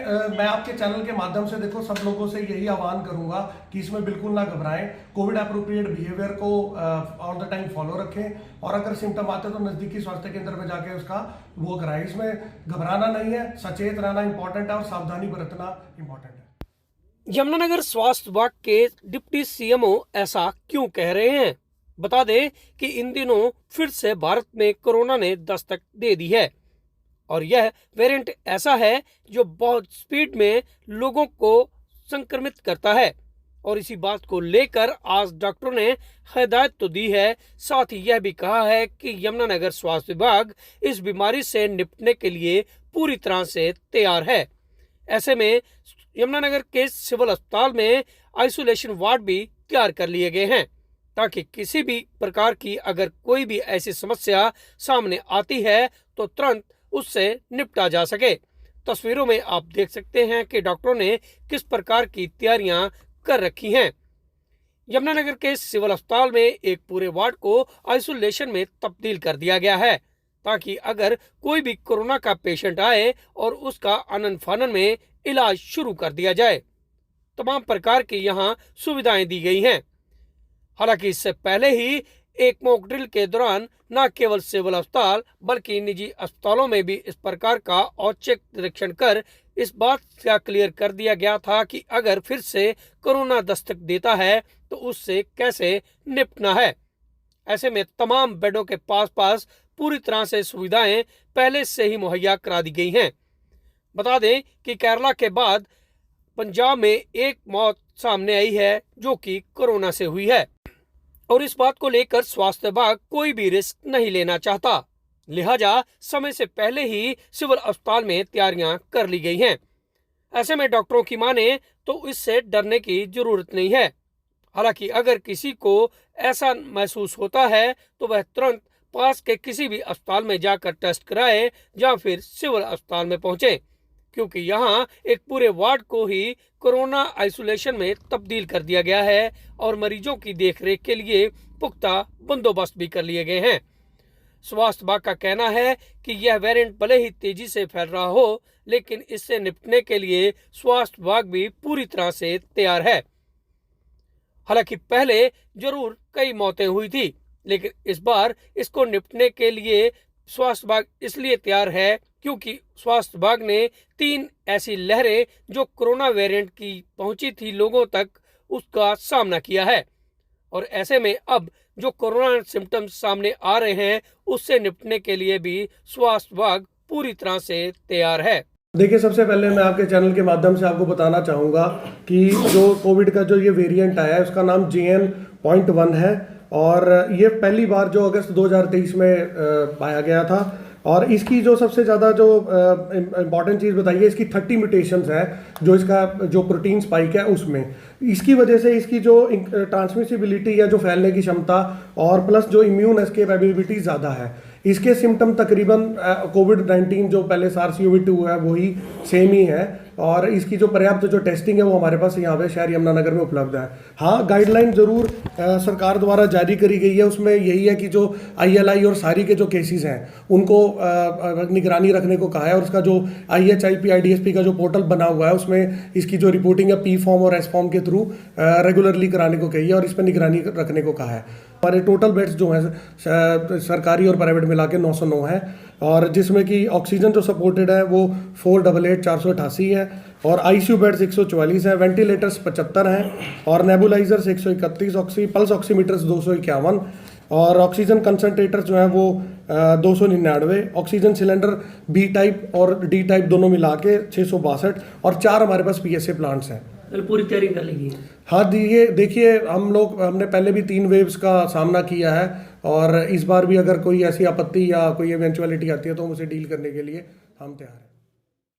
मैं आपके चैनल के माध्यम से देखो सब लोगों से यही आह्वान करूंगा कि इसमें बिल्कुल ना घबराएं, कोविड अप्रोप्रिएट बिहेवियर को ऑल द टाइम फॉलो रखें और अगर सिम्टम आते तो नजदीकी स्वास्थ्य केंद्र में जाके उसका वो कराएं। इसमें घबराना नहीं है, सचेत रहना इंपॉर्टेंट है और सावधानी बरतना इंपॉर्टेंट है। यमुनानगर स्वास्थ्य विभाग के डिप्टी सीएमओ ऐसा क्यों कह रहे हैं? बता दें कि इन दिनों फिर से भारत में कोरोना ने दस्तक दे दी है और यह वेरिएंट ऐसा है जो बहुत स्पीड में लोगों को संक्रमित करता है और इसी बात को लेकर आज डॉक्टरों ने हिदायत तो दी है, साथ ही यह भी कहा है कि यमुनानगर स्वास्थ्य विभाग इस बीमारी से निपटने के लिए पूरी तरह से तैयार है। ऐसे में यमुनानगर के सिविल अस्पताल में आइसोलेशन वार्ड भी तैयार कर लिए गए हैं ताकि किसी भी प्रकार की अगर कोई भी ऐसी समस्या सामने आती है तो तुरंत उससे निपटा जा सके। तस्वीरों में आप देख सकते हैं कि डॉक्टरों ने किस प्रकार की तैयारियां कर रखी हैं। यमुनानगर के सिविल अस्पताल में एक पूरे वार्ड को आइसोलेशन में तब्दील कर दिया गया है ताकि अगर कोई भी कोरोना का पेशेंट आए और उसका आनन फानन में इलाज शुरू कर दिया जाए। तमाम प्रकार की यहाँ सुविधाएं दी गई हैं। हालांकि इससे पहले ही एक मॉक ड्रिल के दौरान न केवल सिविल अस्पताल बल्कि निजी अस्पतालों में भी इस प्रकार का औचक निरीक्षण कर इस बात का क्लियर कर दिया गया था कि अगर फिर से कोरोना दस्तक देता है तो उससे कैसे निपटना है। ऐसे में तमाम बेडों के पास पूरी तरह से सुविधाएं पहले से ही मुहैया करा दी गई हैं। बता दें कि केरला के बाद पंजाब में एक मौत सामने आई है जो कि कोरोना से हुई है और इस बात को लेकर स्वास्थ्य विभाग कोई भी रिस्क नहीं लेना चाहता, लिहाजा समय से पहले ही सिविल अस्पताल में तैयारियां कर ली गई हैं। ऐसे में डॉक्टरों की माने तो इससे डरने की जरूरत नहीं है। हालांकि अगर किसी को ऐसा महसूस होता है तो वह तुरंत पास के किसी भी अस्पताल में जाकर टेस्ट कराए या फिर सिविल अस्पताल में पहुंचे, क्योंकि यहाँ एक पूरे वार्ड को ही कोरोना आइसोलेशन में तब्दील कर दिया गया है और मरीजों की देखरेख के लिए पुख्ता बंदोबस्त भी कर लिए गए हैं। स्वास्थ्य विभाग का कहना है कि यह वेरिएंट भले ही तेजी से फैल रहा हो, लेकिन इससे निपटने के लिए स्वास्थ्य विभाग भी पूरी तरह से तैयार है। हालांकि पहले जरूर कई मौतें हुई थी, लेकिन इस बार इसको निपटने के लिए स्वास्थ्य विभाग इसलिए तैयार है क्योंकि स्वास्थ्य विभाग ने 3 ऐसी लहरें जो कोरोना वेरिएंट की पहुंची थी लोगों तक, उसका सामना किया है और ऐसे में अब जो कोरोना सिम्टम्स सामने आ रहे हैं उससे निपटने के लिए भी स्वास्थ्य विभाग पूरी तरह से तैयार है। देखिए, सबसे पहले मैं आपके चैनल के माध्यम से आपको बताना चाहूँगा कि जो कोविड का जो ये वेरिएंट आया है उसका नाम JN.1 है और ये पहली बार जो अगस्त 2023 में पाया गया था और इसकी जो सबसे ज़्यादा जो इम्पॉर्टेंट चीज़ बताइए, इसकी 30 म्यूटेशंस है जो इसका जो प्रोटीन स्पाइक है उसमें, इसकी वजह से इसकी जो ट्रांसमिसिबिलिटी या जो फैलने की क्षमता और प्लस जो इम्यून एस्केप एबिलिटी ज़्यादा है। इसके सिम्टम तकरीबन कोविड-19 जो पहले SARS-CoV-2 है वही सेम ही है और इसकी जो पर्याप्त जो टेस्टिंग है वो हमारे पास यहाँ पे शहर यमुनानगर में उपलब्ध है। हाँ, गाइडलाइन ज़रूर सरकार द्वारा जारी करी गई है, उसमें यही है कि जो ILI और सारी के जो केसेस हैं उनको निगरानी रखने को कहा है और उसका जो IHIP IDSP का जो पोर्टल बना हुआ है उसमें इसकी जो रिपोर्टिंग है P फॉर्म और S फॉर्म के थ्रू रेगुलरली कराने को कही है और इस पर निगरानी रखने को कहा है। हमारे टोटल बेड्स जो हैं सरकारी और प्राइवेट मिला के 909 है और जिसमें कि ऑक्सीजन जो सपोर्टेड है वो 488 है और ICU बेड्स 144 है, वेंटिलेटर्स 75 हैं और नेबुलाइजर्स 131, पल्स ऑक्सीमीटर्स 251 और ऑक्सीजन कंसनट्रेटर्स जो हैं वो 299, ऑक्सीजन सिलेंडर B टाइप और D टाइप दोनों मिला के 662 और 4 हमारे पास PSA प्लांट्स हैं। पूरी तैयारी कर ली है। हाँ जी, ये देखिए हमने पहले भी 3 वेव्स का सामना किया है और इस बार भी अगर कोई ऐसी आपत्ति या कोई इवेंचुअलिटी आती है तो हम उसे डील करने के लिए हम तैयार हैं।